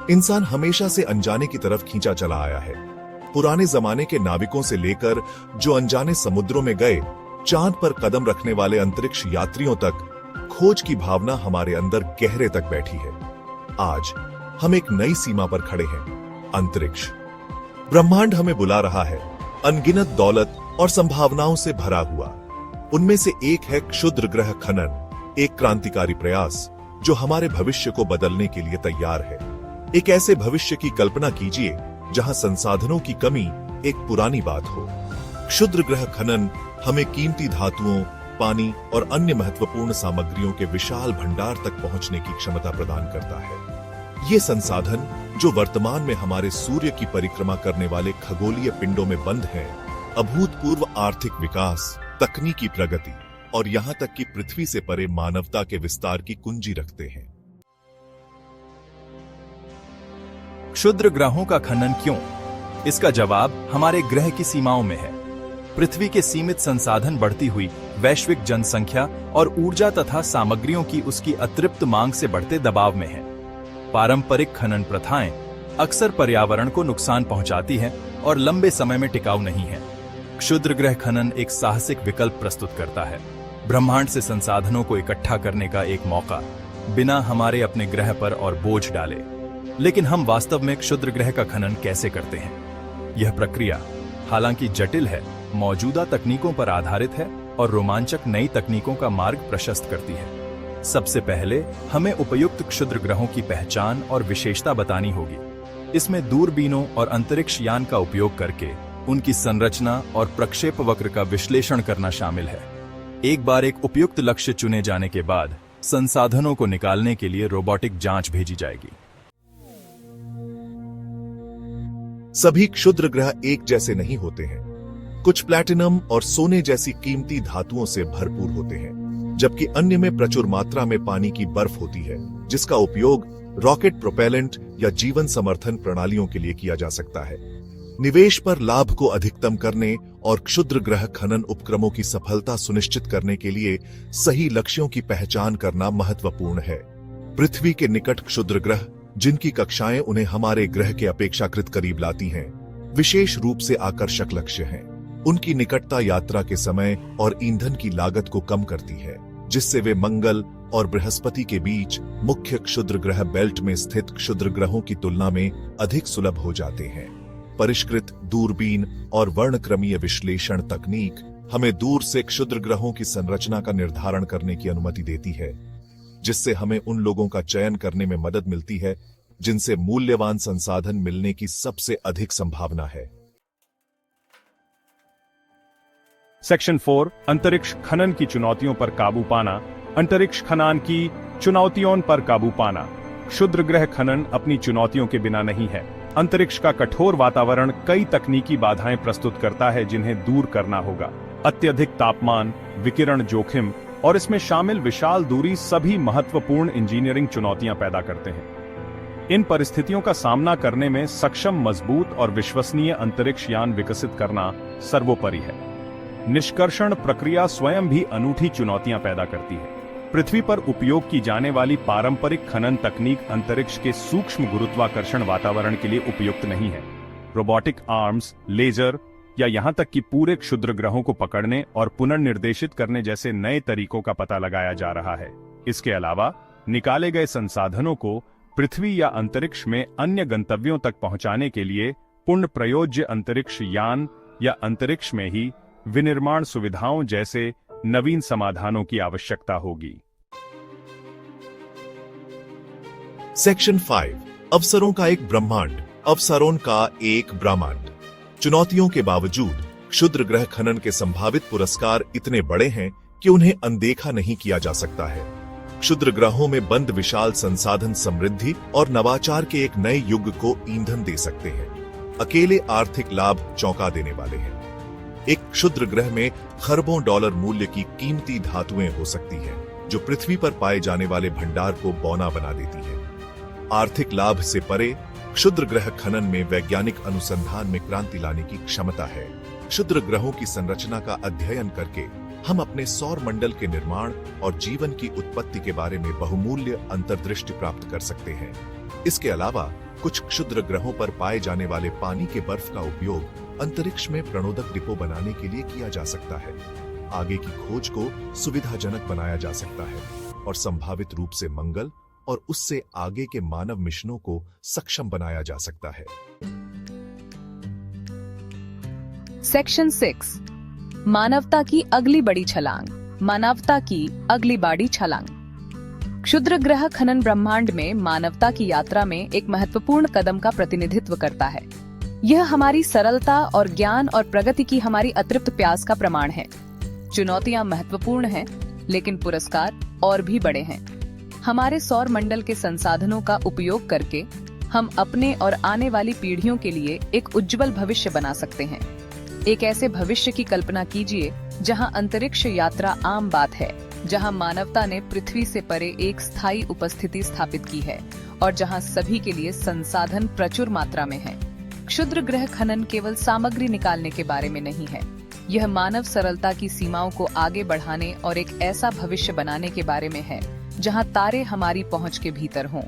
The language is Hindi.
इंसान हमेशा से अनजाने की तरफ खींचा चला आया है। पुराने जमाने के नाविकों से लेकर जो अनजाने समुद्रों में गए, चांद पर कदम रखने वाले अंतरिक्ष यात्रियों तक, खोज की भावना हमारे अंदर गहरे तक बैठी है। आज हम एक नई सीमा पर खड़े हैं, अंतरिक्ष। ब्रह्मांड हमें बुला रहा है, अनगिनत दौलत और संभावनाओं से भरा हुआ। उनमें से एक है क्षुद्र ग्रह खनन, एक क्रांतिकारी प्रयास जो हमारे भविष्य को बदलने के लिए तैयार है। एक ऐसे भविष्य की कल्पना कीजिए जहां संसाधनों की कमी एक पुरानी बात हो। क्षुद्र ग्रह खनन हमें कीमती धातुओं, पानी और अन्य महत्वपूर्ण सामग्रियों के विशाल भंडार तक पहुंचने की क्षमता प्रदान करता है। ये संसाधन जो वर्तमान में हमारे सूर्य की परिक्रमा करने वाले खगोलीय पिंडों में बंद हैं, अभूतपूर्व आर्थिक विकास, तकनीकी प्रगति और यहां तक कि पृथ्वी से परे मानवता के विस्तार की कुंजी रखते हैं। क्षुद्र ग्रहों का खनन क्यों? इसका जवाब हमारे ग्रह की सीमाओं में है। पृथ्वी के सीमित संसाधन, बढ़ती हुई वैश्विक जनसंख्या और ऊर्जा तथा सामग्रियों की उसकी अतृप्त मांग से बढ़ते दबाव में है। पारंपरिक खनन प्रथाएं अक्सर पर्यावरण को नुकसान पहुंचाती हैं और लंबे समय में टिकाऊ नहीं है। क्षुद्र ग्रह खनन एक साहसिक विकल्प प्रस्तुत करता है, ब्रह्मांड से संसाधनों को इकट्ठा करने का एक मौका, बिना हमारे अपने ग्रह पर और बोझ डाले। लेकिन हम वास्तव में क्षुद्र ग्रह का खनन कैसे करते हैं? यह प्रक्रिया हालांकि जटिल है, मौजूदा तकनीकों पर आधारित है और रोमांचक नई तकनीकों का मार्ग प्रशस्त करती है। सबसे पहले हमें उपयुक्त क्षुद्र ग्रहों की पहचान और विशेषता बतानी होगी। इसमें दूरबीनों और अंतरिक्ष यान का उपयोग करके उनकी संरचना और प्रक्षेप वक्र का विश्लेषण करना शामिल है। एक बार एक उपयुक्त लक्ष्य चुने जाने के बाद संसाधनों को निकालने के लिए रोबोटिक जांच भेजी जाएगी। सभी क्षुद्र ग्रह एक जैसे नहीं होते हैं। कुछ प्लैटिनम और सोने जैसी कीमती धातुओं से भरपूर होते हैं, जबकि अन्य में प्रचुर मात्रा में पानी की बर्फ होती है, जिसका उपयोग रॉकेट प्रोपेलेंट या जीवन समर्थन प्रणालियों के लिए किया जा सकता है। निवेश पर लाभ को अधिकतम करने और क्षुद्र ग्रह खनन उपक्रमों की सफलता सुनिश्चित करने के लिए सही लक्ष्यों की पहचान करना महत्वपूर्ण है। पृथ्वी के निकट क्षुद्र ग्रह, जिनकी कक्षाएं उन्हें हमारे ग्रह के अपेक्षाकृत करीब लाती हैं, विशेष रूप से आकर्षक लक्ष्य हैं। उनकी निकटता यात्रा के समय और ईंधन की लागत को कम करती है, जिससे वे मंगल और बृहस्पति के बीच मुख्य क्षुद्र ग्रह बेल्ट में स्थित क्षुद्र ग्रहों की तुलना में अधिक सुलभ हो जाते हैं। परिष्कृत दूरबीन और वर्णक्रमीय विश्लेषण तकनीक हमें दूर से क्षुद्र ग्रहों की संरचना का निर्धारण करने की अनुमति देती है, जिससे हमें उन लोगों का चयन करने में मदद मिलती है जिनसे मूल्यवान संसाधन मिलने की सबसे अधिक संभावना है। सेक्शन 4 अंतरिक्ष खनन की चुनौतियों पर काबू पाना। अंतरिक्ष खनन की चुनौतियों पर काबू पाना। क्षुद्र ग्रह खनन अपनी चुनौतियों के बिना नहीं है। अंतरिक्ष का कठोर वातावरण कई तकनीकी बाधाएं प्रस्तुत करता है जिन्हें दूर करना होगा। अत्यधिक तापमान, विकिरण जोखिम और इसमें शामिल विशाल दूरी सभी महत्वपूर्ण इंजीनियरिंग चुनौतियां पैदा करते हैं। इन परिस्थितियों का सामना करने में सक्षम, मजबूत और विश्वसनीय अंतरिक्ष यान विकसित करना सर्वोपरि है। निष्कर्षण प्रक्रिया स्वयं भी अनूठी चुनौतियां पैदा करती है। पृथ्वी पर उपयोग की जाने वाली पारंपरिक खनन तकनीक अंतरिक्ष के सूक्ष्म गुरुत्वाकर्षण वातावरण के लिए उपयुक्त नहीं है। रोबोटिक आर्म्स, लेजर या यहां तक कि पूरे क्षुद्र ग्रहों को पकड़ने और पुनर्निर्देशित करने जैसे नए तरीकों का पता लगाया जा रहा है। इसके अलावा निकाले गए संसाधनों को पृथ्वी या अंतरिक्ष में अन्य गंतव्यों तक पहुंचाने के लिए पूर्ण प्रयोज्य अंतरिक्ष यान या अंतरिक्ष में ही विनिर्माण सुविधाओं जैसे नवीन समाधानों की आवश्यकता होगी। सेक्शन 5 अवसरों का एक ब्रह्मांड। अवसरों का एक ब्रह्मांड। चुनौतियों के बावजूद क्षुद्र ग्रह खनन के संभावित पुरस्कार इतने बड़े हैं कि उन्हें अनदेखा नहीं किया जा सकता है। क्षुद्र ग्रहों में बंद विशाल संसाधन समृद्धि और नवाचार के एक नए युग को ईंधन दे सकते हैं। अकेले आर्थिक लाभ चौंका देने वाले हैं। एक क्षुद्र ग्रह में खरबों डॉलर मूल्य की कीमती धातुएं हो सकती हैं, जो पृथ्वी पर पाए जाने वाले भंडार को बौना बना देती है। आर्थिक लाभ से परे क्षुद्र ग्रह खनन में वैज्ञानिक अनुसंधान में क्रांति लाने की क्षमता है। क्षुद्र ग्रहों की संरचना का अध्ययन करके हम अपने सौर मंडल के निर्माण और जीवन की उत्पत्ति के बारे में बहुमूल्य अंतर्दृष्टि प्राप्त कर सकते हैं। इसके अलावा कुछ क्षुद्र ग्रहों पर पाए जाने वाले पानी के बर्फ का उपयोग अंतरिक्ष में प्रणोदक डिपो बनाने के लिए किया जा सकता है। आगे की खोज को सुविधाजनक बनाया जा सकता है और संभावित रूप से मंगल और उससे आगे के मानव मिशनों को सक्षम बनाया जा सकता है। सेक्शन 6, मानवता की अगली बड़ी छलांग। मानवता की अगली बड़ी छलांग। क्षुद्र ग्रह खनन ब्रह्मांड में मानवता की यात्रा में एक महत्वपूर्ण कदम का प्रतिनिधित्व करता है। यह हमारी सरलता और ज्ञान और प्रगति की हमारी अतृप्त प्यास का प्रमाण है। चुनौतियां महत्वपूर्ण हैं, लेकिन पुरस्कार और भी बड़े हैं। हमारे सौर मंडल के संसाधनों का उपयोग करके हम अपने और आने वाली पीढ़ियों के लिए एक उज्जवल भविष्य बना सकते हैं। एक ऐसे भविष्य की कल्पना कीजिए जहां अंतरिक्ष यात्रा आम बात है, जहां मानवता ने पृथ्वी से परे एक स्थायी उपस्थिति स्थापित की है और जहां सभी के लिए संसाधन प्रचुर मात्रा में है। क्षुद्र ग्रह खनन केवल सामग्री निकालने के बारे में नहीं है, यह मानव सरलता की सीमाओं को आगे बढ़ाने और एक ऐसा भविष्य बनाने के बारे में है जहां तारे हमारी पहुंच के भीतर हों।